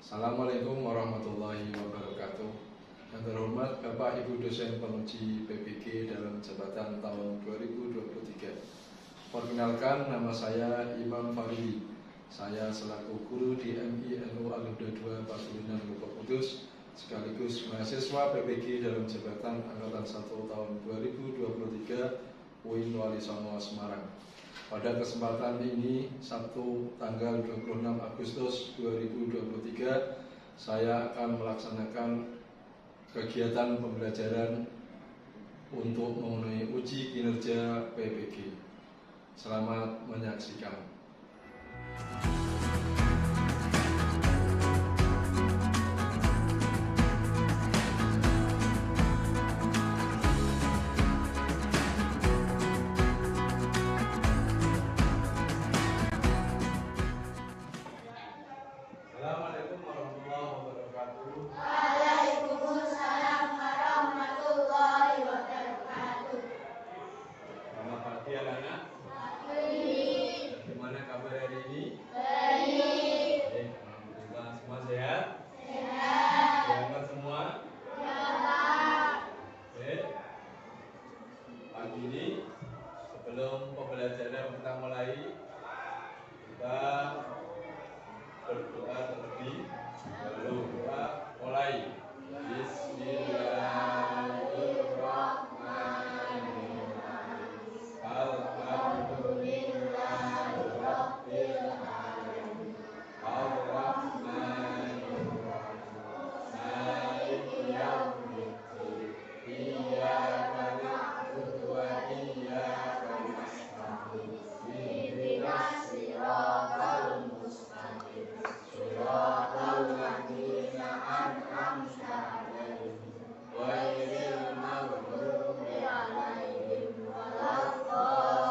Assalamualaikum warahmatullahi wabarakatuh. Yang terhormat Bapak Ibu dosen penguji PPG dalam jabatan tahun 2023. Perkenalkan, nama saya Imam Faridi. Saya selaku guru di MI NU Al-Huda 2 Pasuruan Lebak Kudus, sekaligus mahasiswa PPG dalam jabatan angkatan 1 tahun 2023 UIN Wali Songo Semarang. Pada kesempatan ini, Sabtu tanggal 26 Agustus 2023, saya akan melaksanakan kegiatan pembelajaran untuk memenuhi uji kinerja PPG. Selamat menyaksikan. Assalamualaikum warahmatullahi wabarakatuh. Waalaikumsalam warahmatullahi wabarakatuh. Selamat pagi anak-anak. Baik. Bagaimana kabar hari ini? Baik. Alhamdulillah, semua sehat? Sehat. Sehat semua? Sehat. Pagi ini sebelum pembelajaran kita mulai, kita berdoa terlebih dahulu. Kita mulai. Bismillahirrahmanirrahim. Alhamdulillahirabbil alamin. Ar-Rahmanirrahim. Maliki yaumiddin. Iyyaka na'budu wa iyyaka nasta'in. Ihdinas siratal mustaqim. Shiratal ladzina an'amta 'alaihim ghairil maghdubi 'alaihim waladdallin.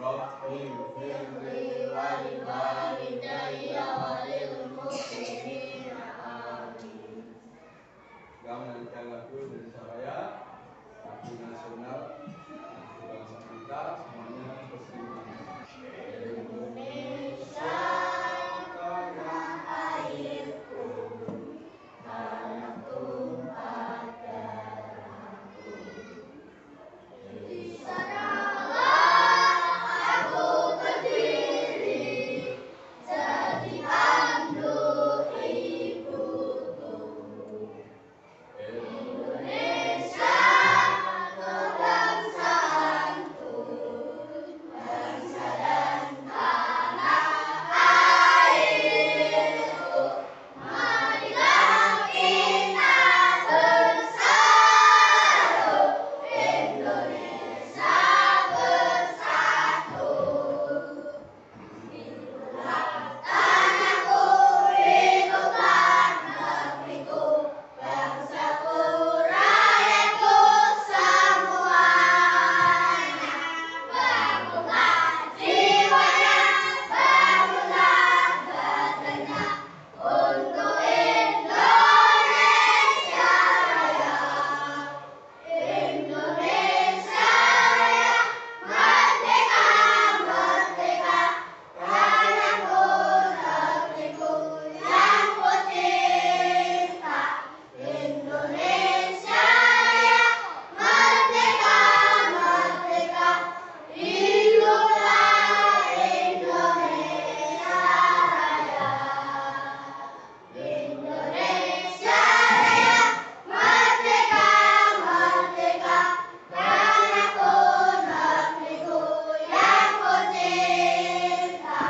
Rabbighfirli wa liwalidayya wa lil muslimina amin. Kita menyanyikan lagu Indonesia Raya, lagu nasional, lagu bangsa kita, semuanya bersama. Indonesia tanah airku, tanah tumpah darahku. Di sanalah aku berdiri, jadi pandu ibuku. Indonesia kebangsaanku, bangsa dan tanah airku. Marilah kita bersatu, Indonesia bersatu. Itulah tanahku, itulah negeriku, bangsaku, rakyatku semuanya. Bangunlah jiwanya, bangunlah badannya, untuk Indonesia Raya. Indonesia Raya, merdeka, merdeka, tanahku, negeriku yang ku cinta. Indonesia Raya, merdeka, merdeka, hiduplah Indonesia Raya. Indonesia Raya, merdeka, merdeka, tanahku, negeriku yang ku cinta.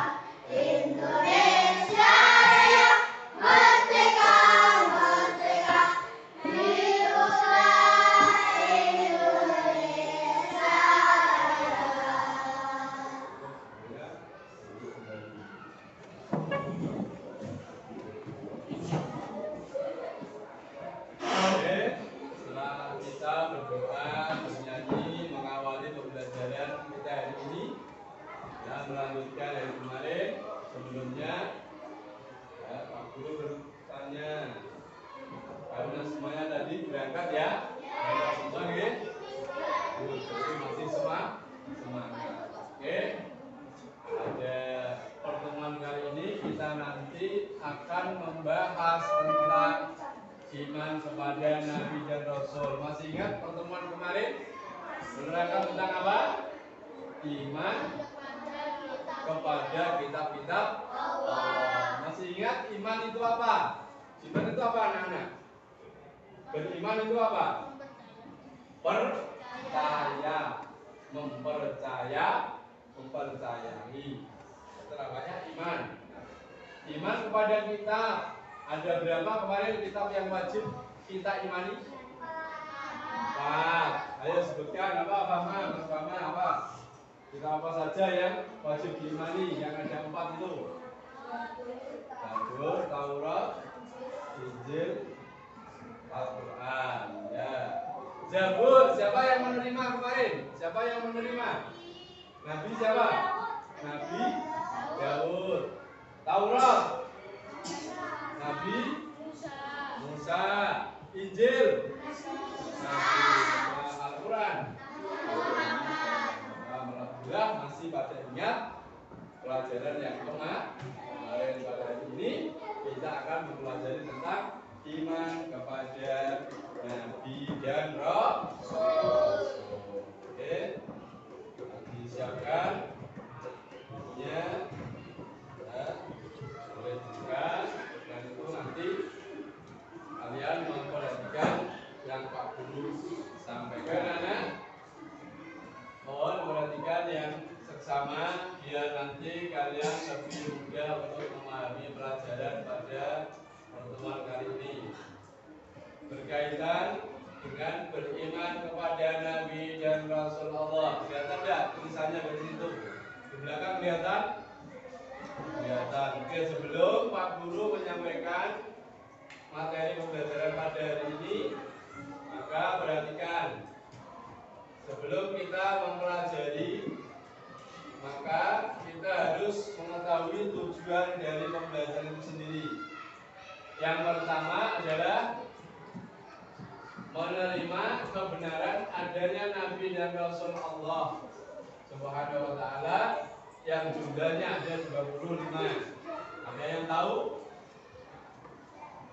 Indonesia Raya, merdeka, merdeka, hiduplah Indonesia Oke, setelah kita berdoa, bernyanyi, mengawali pembelajaran kita hari ini dan melanjutkan dari kemarin, sebelumnya Pak Guru bertanya, karena semuanya tadi berangkat ya? Berangkat semua ya? Jadi masih semangat. Oke, ada pertemuan kali ini kita nanti akan membahas tentang iman kepada Nabi dan Rasul. Masih ingat pertemuan kemarin? Menerangkan tentang apa? Iman kepada kitab-kitab Allah. Masih ingat iman itu apa? Iman itu apa anak-anak? Beriman itu apa? Percaya, mempercayai. Itu namanya iman. Iman kepada kitab. Ada berapa kemarin kitab yang wajib kita imani? 4. Ayo sebutkan apa? Pertama apa? Kitab apa saja yang wajib diimani? Yang ada 4 itu. Zabur, Taurat, Injil, Al-Quran. Ya. Zabur, siapa yang menerima kemarin? Siapa yang menerima? Nabi siapa? Nabi Daud. Taurat, Nabi Musa. Injil, Nabi Al-Quran. Alhamdulillah masih pada ingat pelajaran yang kemarin. Pada hari ini kita akan mempelajari tentang iman kepada Nabi dan Rasul. Oke, disiapkan bukunya, boleh dibuka, dan itu nanti kalian memperhatikan yang Pak Guru sampaikan, anak. Mohon perhatikan yang seksama biar nanti kalian lebih mudah untuk memahami pelajaran pada pertemuan kali ini. Berkaitan dengan beriman kepada Nabi dan Rasul Allah. Kelihatan tidak tulisannya dari situ? Di belakang kelihatan? Kelihatan. Oke, sebelum Pak Guru menyampaikan materi pembelajaran pada hari ini, maka perhatikan. Sebelum kita mempelajari, maka kita harus mengetahui tujuan dari pembelajaran itu sendiri. Yang pertama adalah menerima kebenaran adanya Nabi dan Rasul Allah Subhanahu wa ta'ala yang jumlahnya ada 25. Ada yang tahu?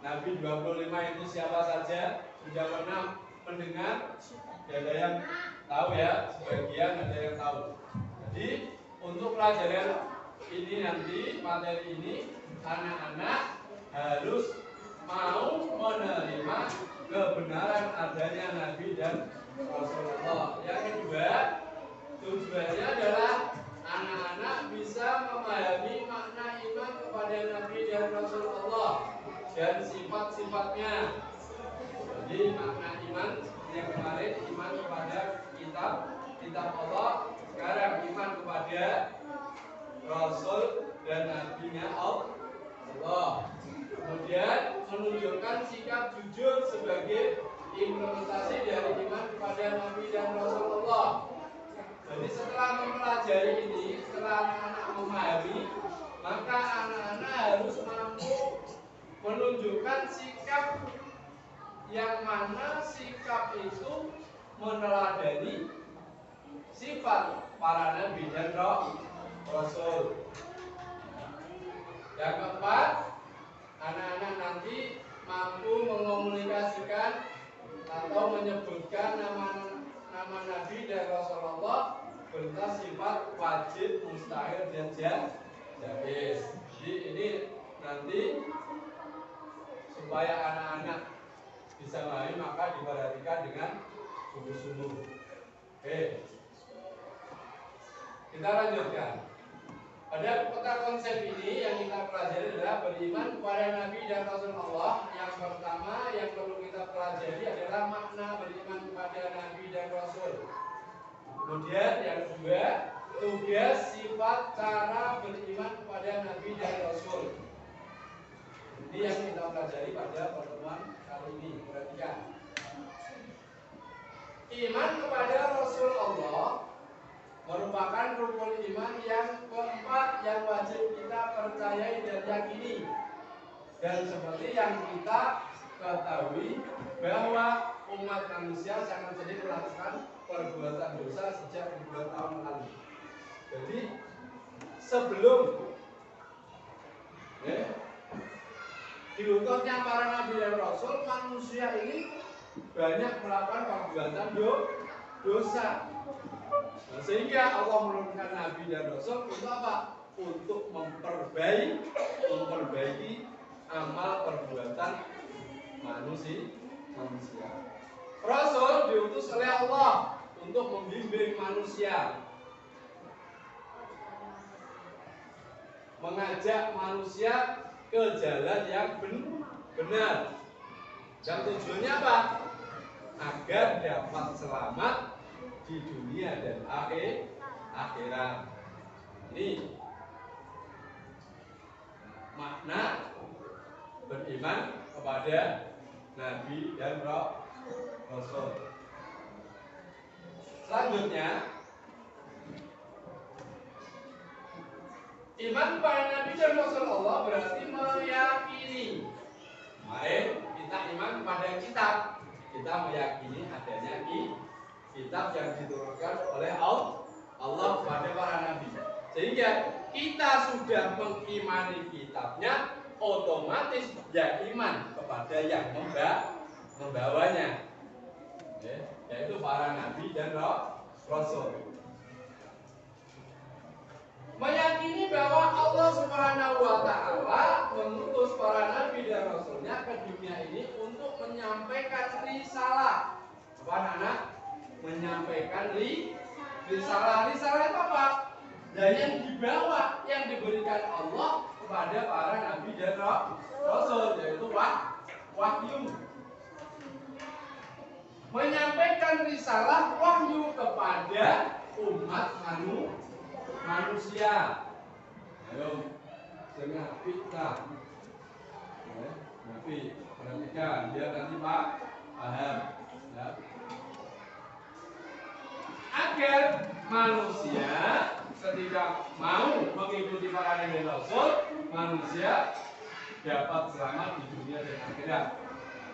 Nabi 25 itu siapa saja? Sudah pernah mendengar? Ada yang tahu ya? Sebagian ada yang tahu. Jadi untuk pelajaran ini nanti, materi ini, anak-anak harus mau menerima kebenaran adanya Nabi dan Rasulullah. Yang kedua, tujuannya adalah anak-anak bisa memahami makna iman kepada Nabi dan Rasulullah dan sifat-sifatnya. Jadi makna iman yang kemarin iman kepada kitab Allah, sekarang iman kepada Rasul dan Nabi-Nya Allah. Kemudian menunjukkan sikap jujur sebagai implementasi dari iman kepada Nabi dan Rasulullah. Jadi setelah mempelajari ini, setelah anak-anak memahami, maka anak-anak harus mampu menunjukkan sikap yang mana sikap itu meneladani sifat para nabi dan rasul. Yang keempat, anak-anak nanti mampu mengomunikasikan atau menyebutkan nama Nabi dan Rasulullah berupa sifat wajib, mustahil, dan jaiz. Jadi ini nanti supaya anak-anak bisa memahami maka diperhatikan dengan sungguh-sungguh. Oke, kita lanjutkan. Pada peta konsep ini yang kita pelajari adalah beriman kepada Nabi dan Rasul Allah. Yang pertama yang perlu kita pelajari adalah makna beriman kepada Nabi dan Rasul. Kemudian yang kedua, tugas, sifat, cara beriman kepada Nabi dan Rasul. Ini yang kita pelajari pada pertemuan kali ini. Perhatikan. Iman kepada Rasul Allah merupakan rukun iman yang keempat yang wajib kita percayai dan yakini. Dan seperti yang kita ketahui bahwa umat manusia sangat sering melakukan perbuatan dosa sejak ribuan tahun lalu. Jadi sebelum diutusnya para nabi dan rasul, manusia ini banyak melakukan perbuatan dosa. Nah, sehingga Allah menurunkan nabi dan rasul untuk apa? Untuk memperbaiki amal perbuatan manusia. Rasul diutus oleh Allah untuk membimbing manusia, mengajak manusia ke jalan yang benar. Dan tujuannya apa? Agar dapat selamat di dunia dan akhirat. Ini makna beriman kepada nabi dan rasul. Selanjutnya, iman kepada nabi dan rasul Allah berarti meyakini. Kemarin kita iman kepada kitab, kita meyakini adanya kitab yang diturunkan oleh Allah kepada para nabi. Sehingga kita sudah mengimani kitabnya, otomatis ya iman kepada yang membawanya, yaitu para nabi dan rasul. Meyakini bahwa Allah Subhanahu wa Ta'ala mengutus para nabi dan rasulnya ke dunia ini untuk menyampaikan risalah. Apa anak? Menyampaikan risalah. Risalah itu apa? Dan yang dibawa, yang diberikan Allah kepada para nabi dan rasul, yaitu wahyu. Menyampaikan risalah wahyu kepada umat manusia. Ayo, jangan fitnah. Nabi perhatikan, biar nanti paham. Ya. Agar manusia ketika mau mengikuti para nabi dan rasul, manusia dapat selamat di dunia dan akhirat.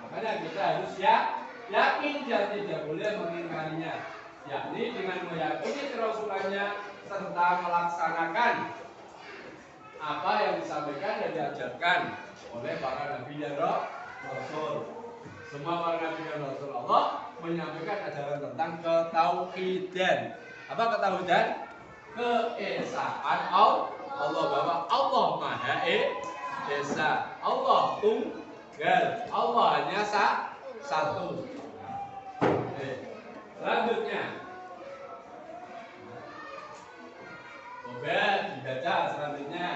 Makanya kita harus yakin dan tidak boleh mengingkarinya, yakni dengan meyakini kerasulannya serta melaksanakan apa yang disampaikan dan diajarkan oleh para nabi dan rasul. Semua para nabi dan rasul Allah menyampaikan ajaran tentang ketauhidan. Apa ketauhidan? Keesaan Allah, bahwa Allah Maha Esa, Allah tunggal, Allah hanya satu. Selanjutnya, coba dibaca selanjutnya.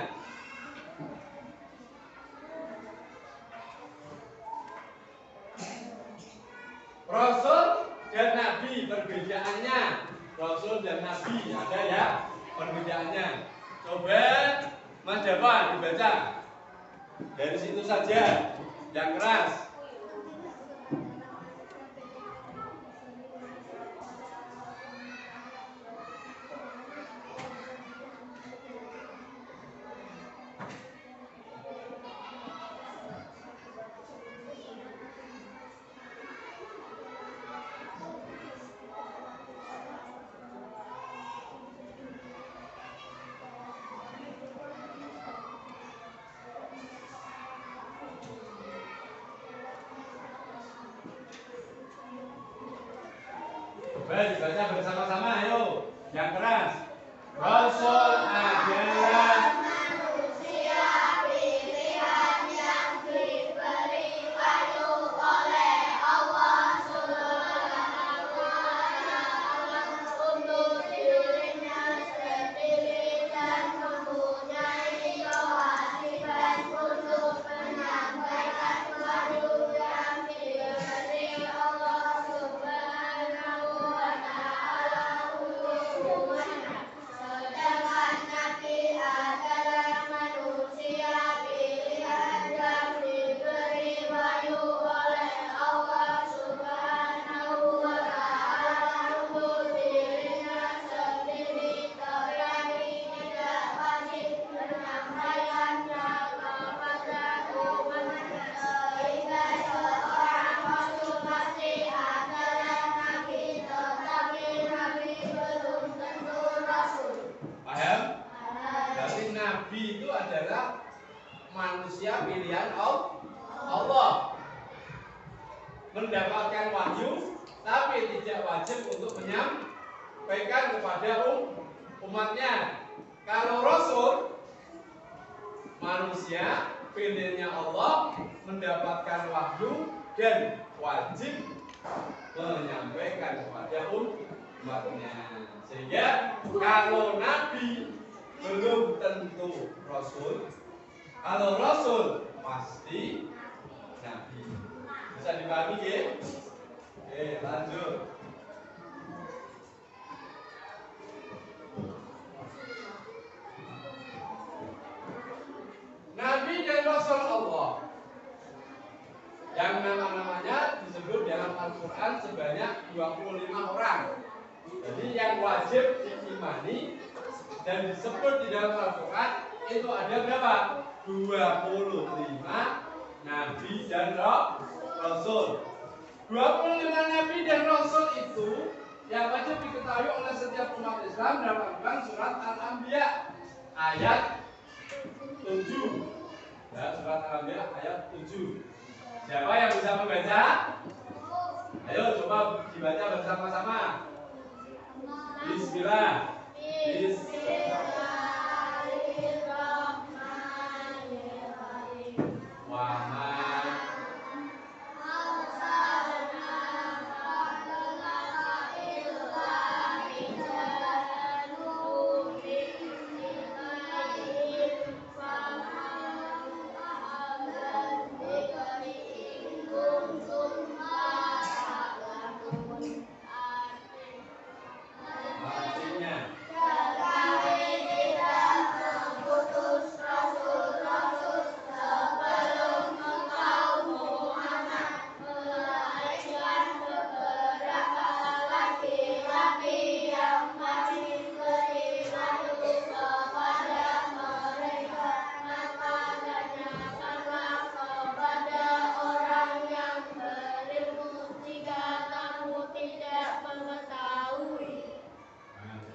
Rasul dan Nabi perbedaannya. Rasul dan Nabi ada ya perbedaannya. Coba Mas Java dibaca. Dari situ saja, yang keras. Baik, dibaca bersama-sama, ayo. Yang keras. Rasul adalah manusia pilihan yang diberi wahyu oleh Allah Subhanahu wa Ta'ala untuk dirinya sendiri dan mempunyai kewajiban untuk menyampaikan wahyu yang diberi Allah Subhanahu wa Ta'ala untuk umatnya. Sedangkan Nabi adalah manusia pilihan yang diberi wahyu oleh Allah Subhanahu wa Ta'ala untuk dirinya sendiri, tetapi tidak wajib menyampaikannya kepada umatnya. Sehingga seorang rasul pasti adalah nabi, tetapi nabi belum tentu rasul. paham? Berarti Nabi itu adalah manusia pilihan Allah mendapatkan wahyu, tapi tidak wajib untuk menyampaikan kepada umatnya. Kalau Rasul manusia pilihannya Allah mendapatkan wahyu dan wajib menyampaikan kepada umatnya. Sehingga kalau Nabi belum tentu Rasul, kalau Rasul pasti Nabi. Bisa dipahami ya? Oke, lanjut. Nabi dan Rasul Allah yang nama-namanya disebut dalam Al-Quran sebanyak 25 orang. Jadi yang wajib diimani dan disebut di dalam Al-Quran itu ada berapa? 25 Nabi dan Rasul. 25 Nabi dan Rasul itu yang wajib diketahui oleh setiap umat Islam dalam Al-Quran surat Al-Anbiya ayat 7. Ya, surat Al-Anbiya ayat 7. Siapa yang bisa membaca? Ayo coba dibaca bersama-sama. Bismillah. Bismillahirrahmanirrahim.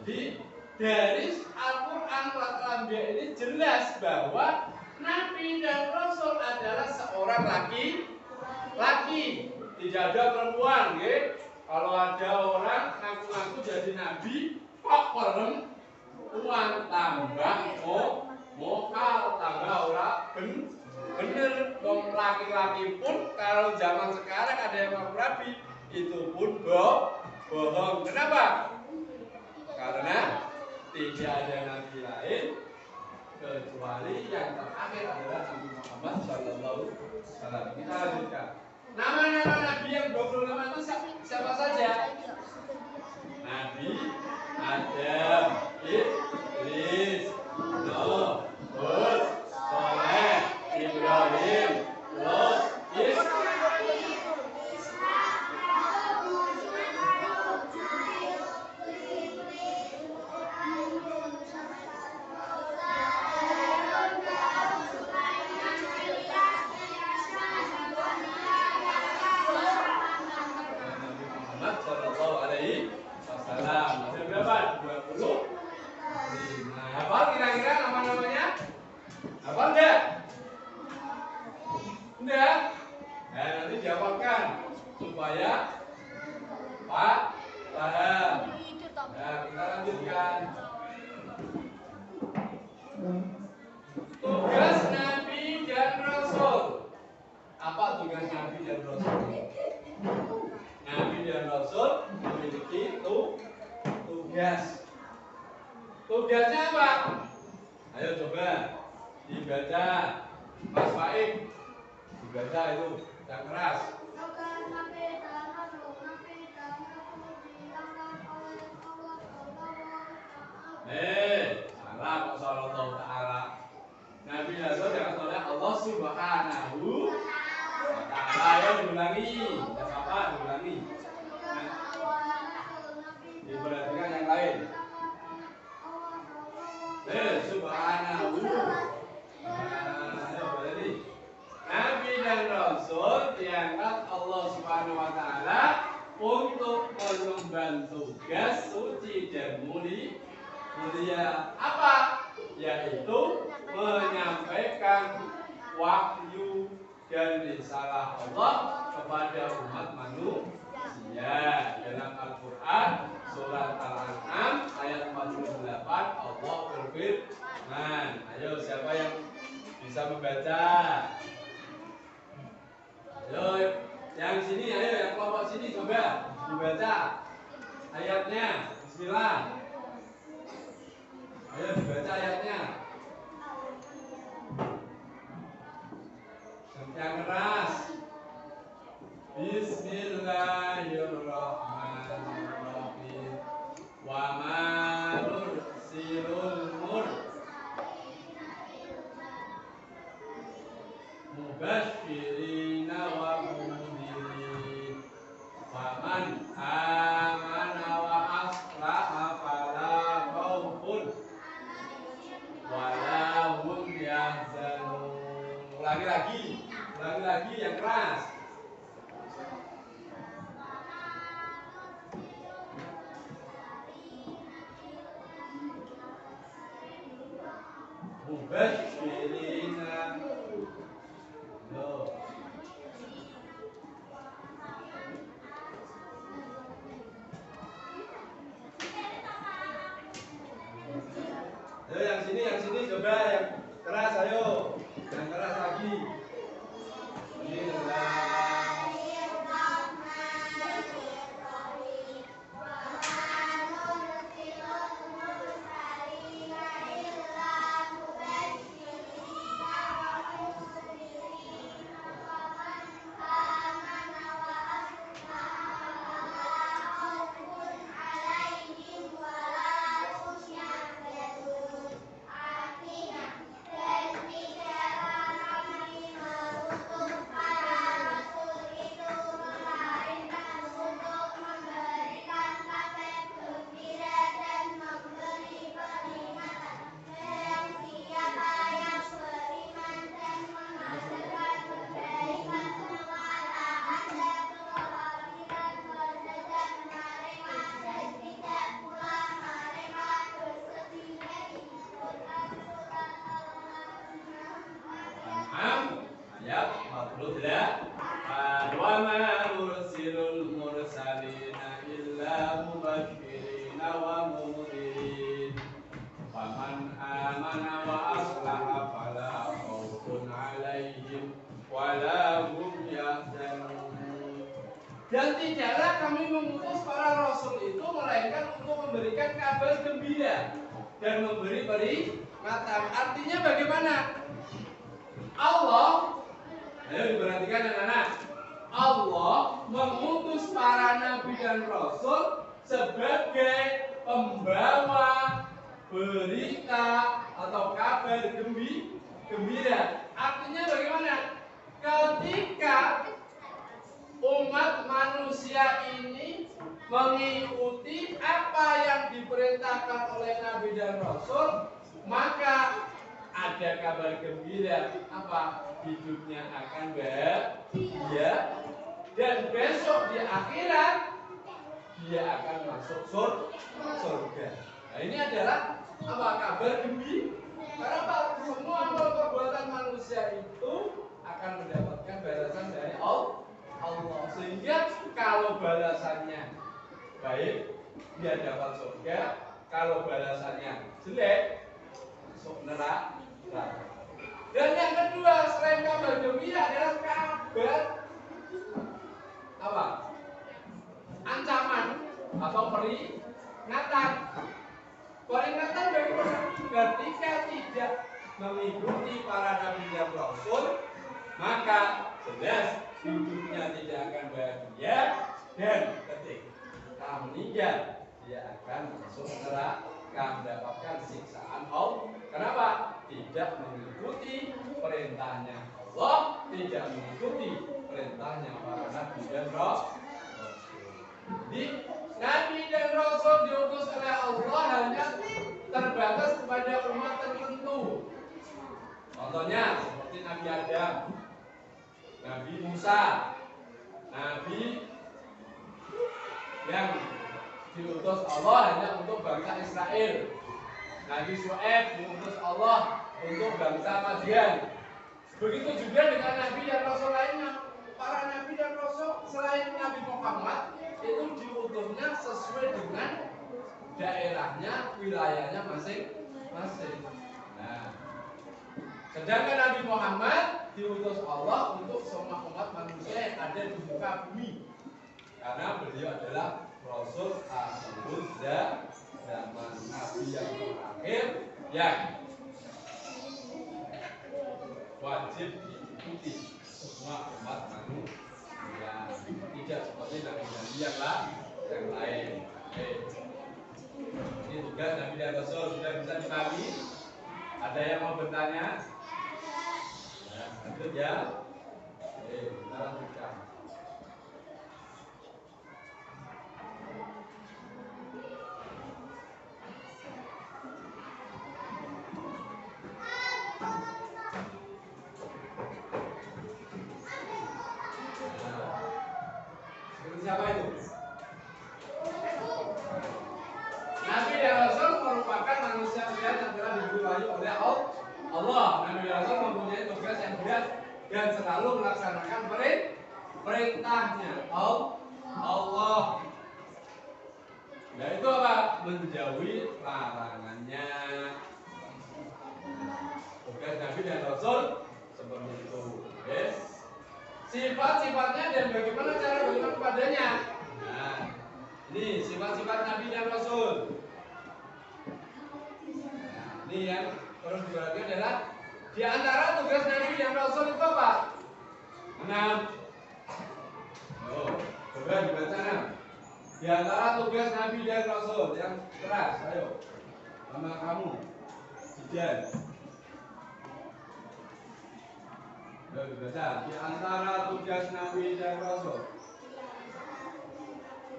Jadi dari Al-Quran surat Al-Anbiya ini jelas bahwa Nabi dan Rasul adalah seorang laki, tidak ada perempuan. Ya. Kalau ada orang ngaku-ngaku jadi Nabi, kok perempuan tambah mokal, tambah orang bener. Dong laki-laki pun kalau zaman sekarang ada yang ngaku Nabi, itu pun bohong. Kenapa? Karena tidak ada nabi lain kecuali yang terakhir adalah Nabi Muhammad Sallallahu Alaihi Wasallam. Kita lanjutkan. Nama-nama nabi yang 25 itu siapa saja? Nabi Adam, Idris, Nuh, Hud, Saleh, Ibrahim, Lot, hafal kira-kira nama-namanya? Hafal enggak? Enggak? Nah, nanti dihafalkan supaya paham. Nah, kita lanjutkan. Tugas Nabi dan Rasul. Apa tugas Nabi dan Rasul? Nabi dan Rasul memiliki tugas. Tugasnya apa? Ayo coba dibaca, Mas Faik. Dibaca itu yang keras. Salah kok sallallahu ta'ala. Nabi Rasul yang oleh Allah Subhanahu wa ta'ala. Ayo diulangi. Tidak apa-apa, diulangi. Diperhatikan yang lain. Subhanahu. Nabi dan Rasul diangkat Allah Subhanahu wa ta'ala untuk mengemban tugas suci dan mulia apa? Yaitu menyampaikan wahyu dan risalah Allah kepada umat manusia. Dalam Al-Quran surat Al-An'am ayat 48 Allah berfirman. Ayo siapa yang bisa membaca? Ayo yang sini, ayo yang kelompok sini coba dibaca ayatnya. Bismillah. Ayo dibaca ayatnya. Yang keras. Bismillahirrahmanirrahim. Wa ma nursilul mubashshirina wa mundirin. Faman amana wa aslaha fala khaufun wala hum yahzanun. Ulangi lagi yang keras. Mubashshirina. Loh. Ayo yang sini coba yang keras, ayo. Yang keras lagi. Ayat 48. Wa ma nursilul mursalina illa mubashshirina wa mundirin. Faman amana wa aslaha fala khaufun 'alaihim wala hum yahzanun. Dan tidaklah kami mengutus para rasul itu melainkan untuk memberikan kabar gembira dan memberi peringatan. Artinya bagaimana? Allah, ayo diperhatikan anak-anak. Allah mengutus para nabi dan rasul sebagai pembawa berita atau kabar gembira. Artinya bagaimana? Ketika umat manusia ini mengikuti apa yang diperintahkan oleh nabi dan rasul, maka ada kabar gembira, apa? Hidupnya akan bahagia dan besok di akhirat dia akan masuk surga. Nah, ini adalah apa? Kabar gembira. Karena apa? Semua amal perbuatan manusia itu akan mendapatkan balasan dari Allah. Sehingga kalau balasannya baik, dia dapat surga. Kalau balasannya jelek, masuk neraka. Dan yang kedua selain kabar gembira adalah kabar apa? Ancaman atau peringatan. Peringatan bagaimana? Ketika tidak mengikuti para nabi dan rasul, maka jelas hidupnya tidak akan bahagia dan ketika meninggal dia akan masuk neraka, mendapatkan siksaan Allah. Kenapa? Tidak mengikuti perintahnya Allah, tidak mengikuti perintahnya para nabi dan rasul. Jadi nabi dan rasul diutus oleh Allah hanya terbatas kepada umat tertentu. Contohnya seperti Nabi Adam, Nabi Musa, Nabi yang diutus Allah hanya untuk bangsa Israel. Nabi Syuaib diutus Allah untuk bangsa Madian. Begitu juga dengan nabi dan rasul lainnya. Para nabi dan rasul selain Nabi Muhammad itu diutusnya sesuai dengan daerahnya, wilayahnya masing-masing. Nah, sedangkan Nabi Muhammad diutus Allah untuk semua umat manusia yang ada di muka bumi. Karena beliau adalah Rasul akhir zaman, Nabi yang terakhir yang wajib diikuti semua umat manusia. Tidak seperti nabi-nabi yang lain. Oke. Ini tugas Nabi dan Rasul sudah bisa dipahami. Ada yang mau bertanya? Nah, lanjut ya. Oke, kita lanjutkan. Siapa itu? Nabi dan Rasul merupakan manusia yang telah diberi wahyu oleh Allah. Nabi dan Rasul mempunyai tugas yang berat dan selalu melaksanakan perintahnya Allah. Yaitu apa? Menjauhi larangannya. Tugas Nabi dan Rasul seperti itu. Oke? Sifat-sifatnya dan bagaimana cara beriman kepadanya. Nah, ini sifat-sifat Nabi dan Rasul. Nah, ini yang perlu diperhatikan adalah di antara tugas Nabi dan Rasul itu apa? 6. Oh, coba dibaca 6. Di antara tugas Nabi dan Rasul yang keras, ayo. Sama kamu, Jijan. Dibaca. Di antara tugas Nabi dan Rasul.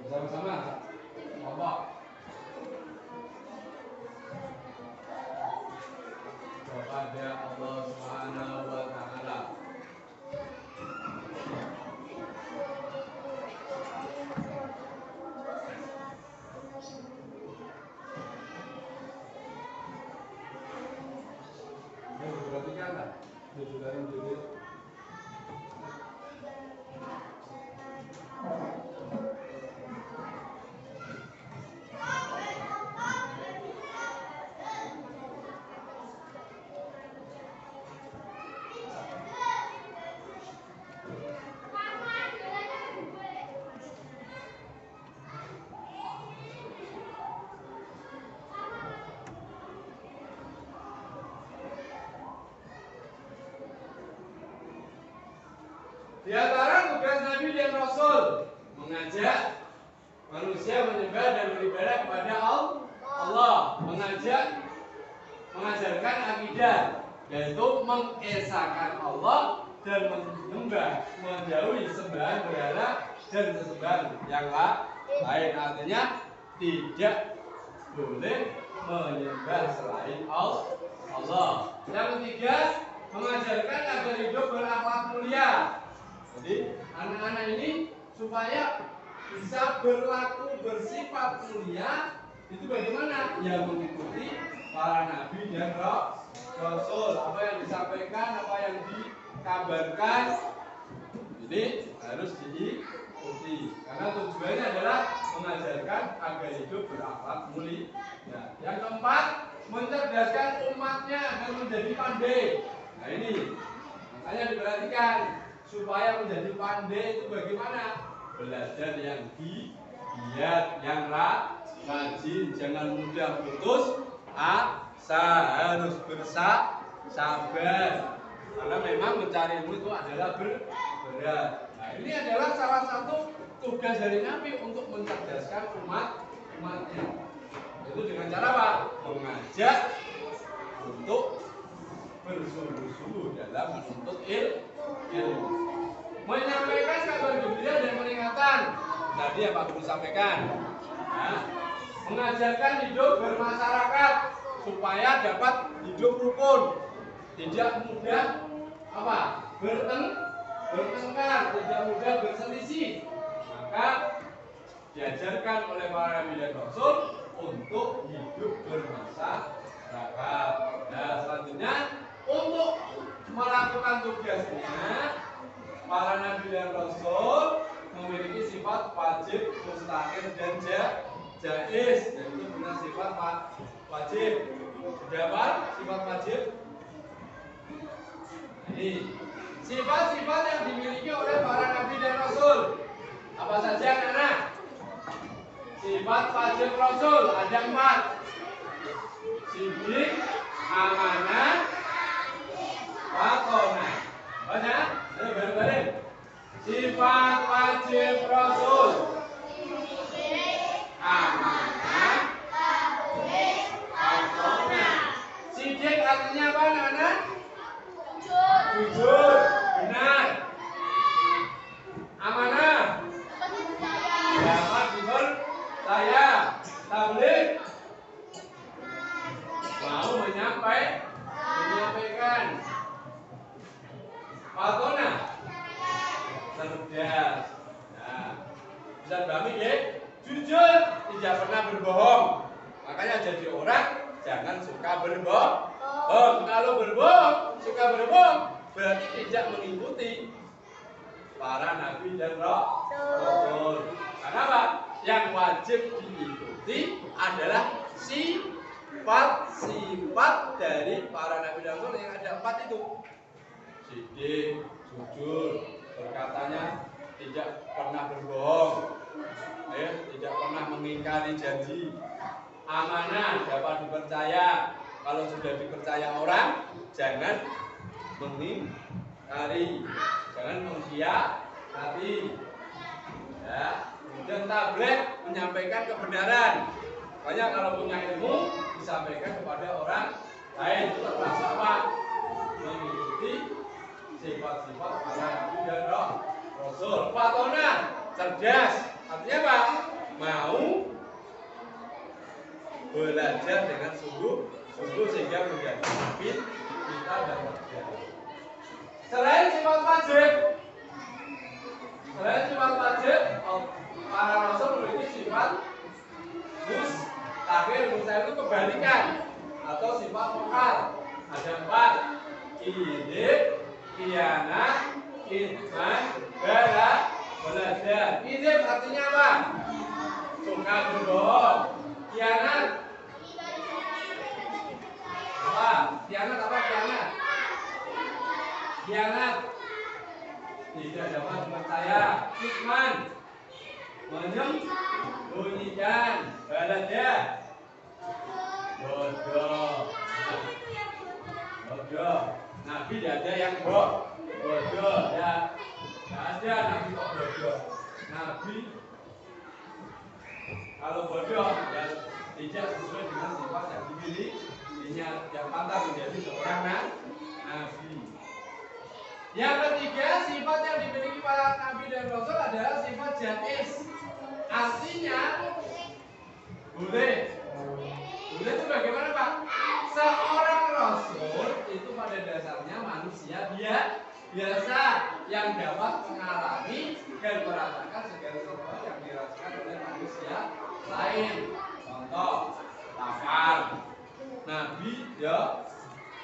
Bersama-sama. Kelompok. Kepada Allah Subhanahu wa taala. Perhatikanlah. Judul. Di antara tugas Nabi dan Rasul mengajak manusia menyembah dan beribadah kepada Allah, mengajarkan akidah, yaitu mengesahkan Allah dan menyembah, menjauhi sembahan berhala dan sesembahan yang lain. Artinya tidak boleh menyembah selain Allah. Yang ketiga, mengajarkan agar hidup berakhlak mulia. Jadi anak-anak ini supaya bisa berlaku bersifat mulia itu bagaimana? Ya mengikuti para nabi dan rasul. Apa yang disampaikan, apa yang dikabarkan, ini harus diikuti. Karena tujuannya adalah mengajarkan agar hidup berakhlak mulia. Yang keempat, mencerdaskan umatnya dan menjadi pandai. Nah ini makanya diperhatikan. Supaya menjadi pandai itu bagaimana? Belajar yang giat, yang rajin, jangan mudah putus asa, harus bersabar. Karena memang mencari ilmu itu adalah berat. Nah, ini adalah salah satu tugas dari Nabi untuk mencerdaskan umatnya. Itu dengan cara apa? Mengajak untuk bersungguh-sungguh dalam menuntut ilmu, menyampaikan kabar gembira dan peringatan. Tadi yang Pak Guru sampaikan, mengajarkan hidup bermasyarakat supaya dapat hidup rukun, tidak mudah bertengkar, tidak mudah berselisih. Maka diajarkan oleh para nabi dan rasul untuk hidup bermasyarakat. Nah, selanjutnya untuk melakukan tugasnya, para nabi dan rasul memiliki sifat wajib, mustahil dan jaiz. Dan itu punya sifat wajib. Sudah apa? Sifat wajib. Ini sifat-sifat yang dimiliki oleh para nabi dan rasul. Apa saja anak-anak? Sifat wajib rasul ada 4. Sidik, amanah, watonah. Banyak? Ayo bareng-bareng. Sifat wajib rasul. Amanah, watonah. Sidik artinya apa anak-anak? Jujur, benar. Amanah, dapat dipercaya. Tabligh, mau menyampaikan. Fatona, cerdas. Nah, bisa dipahami ya? Jujur, tidak pernah berbohong. Makanya jadi orang jangan suka berbohong. Kalau suka berbohong, berarti tidak mengikuti para nabi dan rasul. Karena apa? Yang wajib diikuti adalah sifat-sifat dari para nabi dan rasul yang ada 4 itu. Sidik, jujur, berkatanya tidak pernah berbohong, tidak pernah mengingkari janji, amanah, dapat dipercaya. Kalau sudah dipercaya orang, jangan mengingkari, jangan mengkhianati. Ya, kemudian tabligh, menyampaikan kebenaran. Makanya kalau punya ilmu disampaikan kepada orang lain. Itu termasuk apa? Mengikuti sifat-sifat para nabi dan rasul. Fatona, cerdas. Artinya apa? Mau belajar dengan sungguh sehingga menjadi pintar dan cerdas. Selain sifat wajib, para rasul memiliki sifat mustahil. Mustahil itu kebalikan atau sifat mungkar. Ada 4. Kidzib, khianat, kitman, belajar. Kidzib artinya apa? Suka berbohong. Khianat apa? Khianat apa? Khianat tidak dapat dipercaya. Kitman, menyembunyikan. Belajar, bodoh. Nabi tidak ada yang bodoh ya. Tidak ada nabi kok bodoh. Nabi kalau bodoh ya tidak sesuai dengan sifat yang dimilikinya, yang pantas menjadi seorang nabi. Yang ketiga, sifat yang dimiliki para nabi dan rasul adalah sifat jaiz. Artinya boleh. Boleh itu bagaimana, Pak? Seorang rasul itu pada dasarnya manusia biasa yang dapat mengalami dan merasakan segala sesuatu yang dirasakan oleh manusia lain. Contoh, lapar. Nabi ya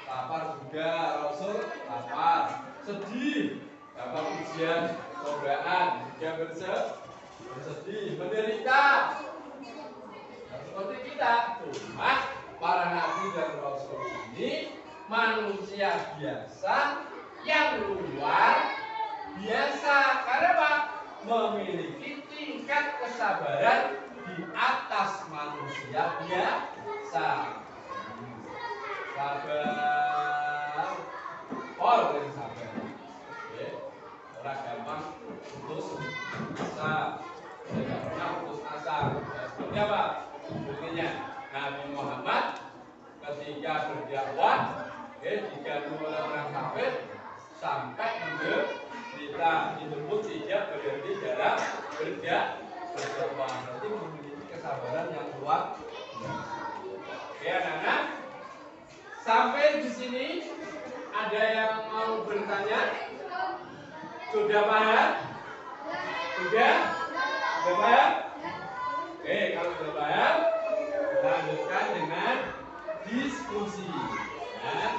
lapar juga, rasul lapar. Sedih, dapat ujian, cobaan, juga bersedih, menderita. Seperti kita, cuma para nabi dan rasul ini manusia biasa yang luar biasa. Karena apa? Memiliki tingkat kesabaran di atas manusia biasa. Sabar, yang sabar. Oke, orang gampang putus asa, tidak pernah putus asa. Seperti apa? Buktinya Nabi Muhammad ketika berdakwah diganggu oleh orang kafir sampai menderita, itu pun tidak berhenti dalam berdakwah. Berarti memiliki kesabaran yang luar biasa. Oke anak-anak, sampai di sini ada yang mau bertanya? Sudah paham? Sudah paham? Oke, kalau sudah paham, lanjutkan dengan diskusi. Ya.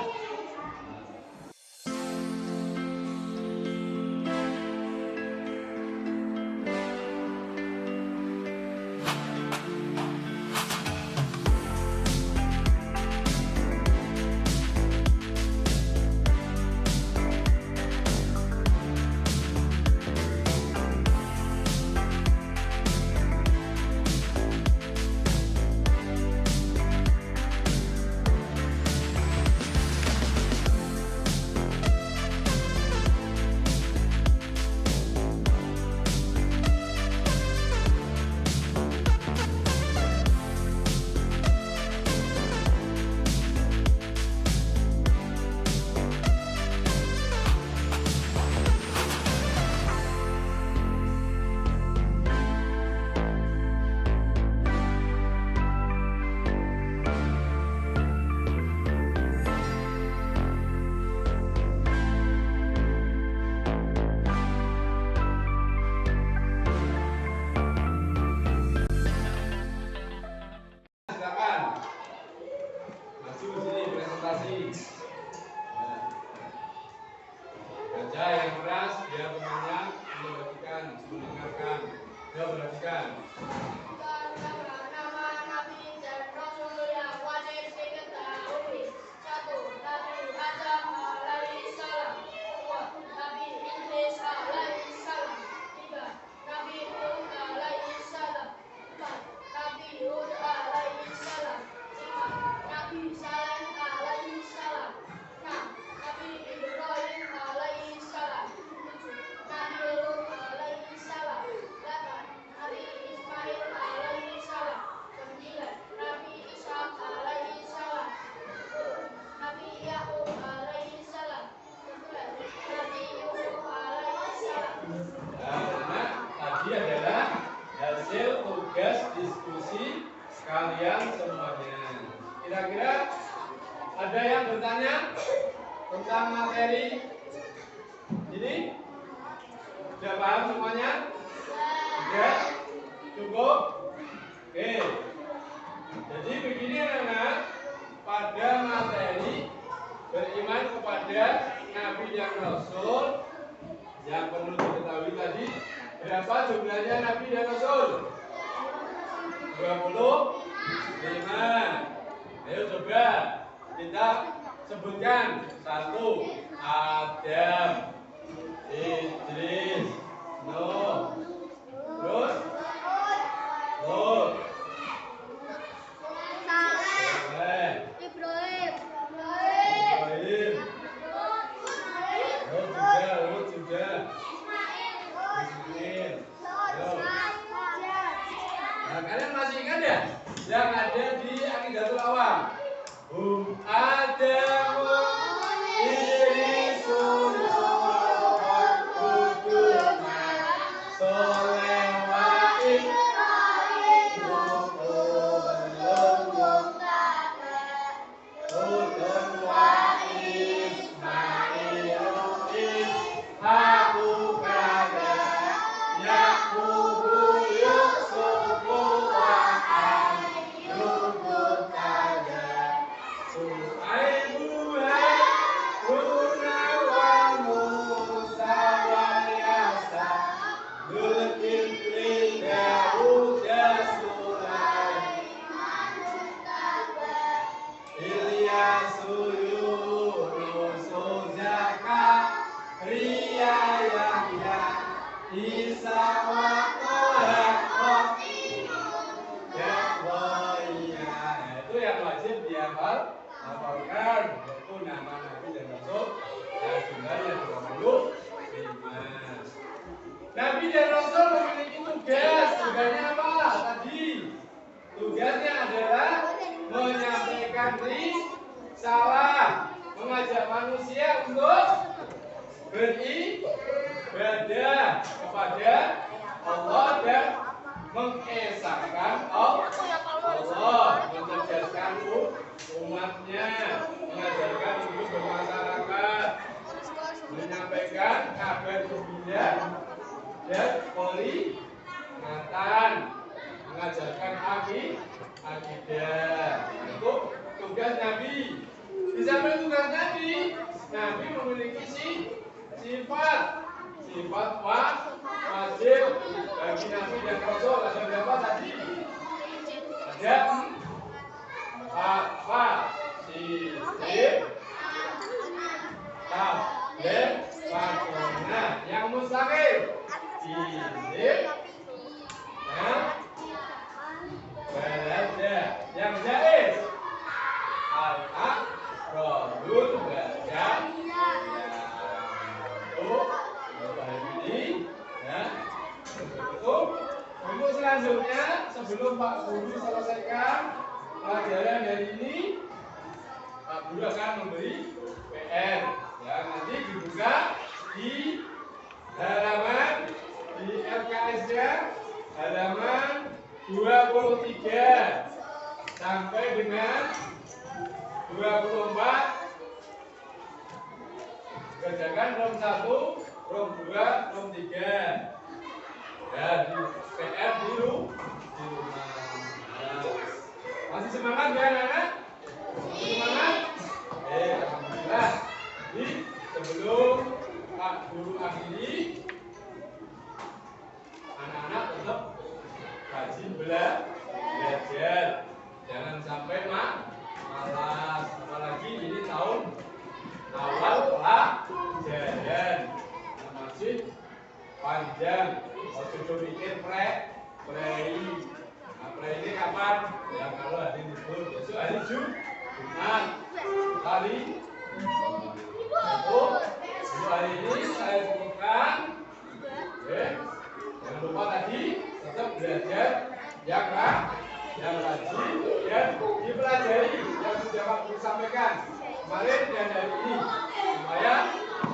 tugas diskusi kalian semuanya. Kira-kira ada yang bertanya tentang materi ini? Sudah paham semuanya? Sudah? Cukup? Oke. Jadi begini anak-anak, pada materi beriman kepada Nabi dan Rasul yang perlu diketahui tadi, berapa jumlahnya Nabi dan Rasul? 25. Ayo coba kita sebutkan. 1. Adam, Idris, Nuh, terus Lut, Saleh, Ibrahim, Lut juga, Ismail. Nah, kalian masih ingat ya yang ada di Aqidatul Awam? Adamu Idrisun Nabi dan Rasul memiliki tugas. Tugasnya apa tadi? Tugasnya adalah menyampaikan risalah, mengajak manusia untuk beribadah kepada Allah dan mengesahkan Allah, mencerdaskan umatnya, mengajarkan hidup bermasyarakat, menyampaikan kabar gembira dan peringatan, mengajarkan akidah. Itu tugas Nabi. Di samping tugas Nabi, Nabi memiliki sifat wajib bagi Nabi dan Rasul. Ada berapa tadi? Ada 4. Sifat tabligh Nah, yang mustaqil izin berada, yang jaiz al-aqrabul badan ini ya. Untuk selanjutnya, sebelum Pak Guru selesaikan pelajaran hari ini, Pak Guru akan memberi PR yang nanti dibuka di halaman di LKS-nya halaman 23 sampai dengan 24. Kerjakan rom 1, rom 2, rom 3. Dan di PR di rumah. Masih semangat ya anak-anak? Semangat? Alhamdulillah. Jadi sebelum Pak Guru akhiri, anak-anak tetap rajin belajar, jangan sampai malas. Apalagi ini tahun awal pelajaran, masih panjang. Ojo mikir pre ini kapan? Ya kalau hari libur, besok hari Jumat, hari hari ini saya sebutkan. Jangan lupa tadi tetap belajar yang rajin dan dipelajari yang sudah Pak Guru sampaikan kemarin dan hari ini supaya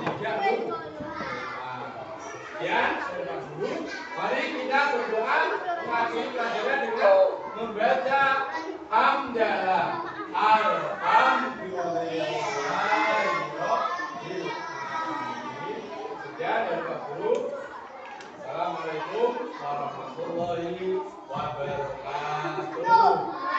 tidak lupa. Sekian dari Pak Guru. Mari kita berdoa. mengakhiri pelajaran dengan membaca hamdalah. Alhamdulillah. Sekian dari Pak Guru. Assalamualaikum warahmatullahi wabarakatuh.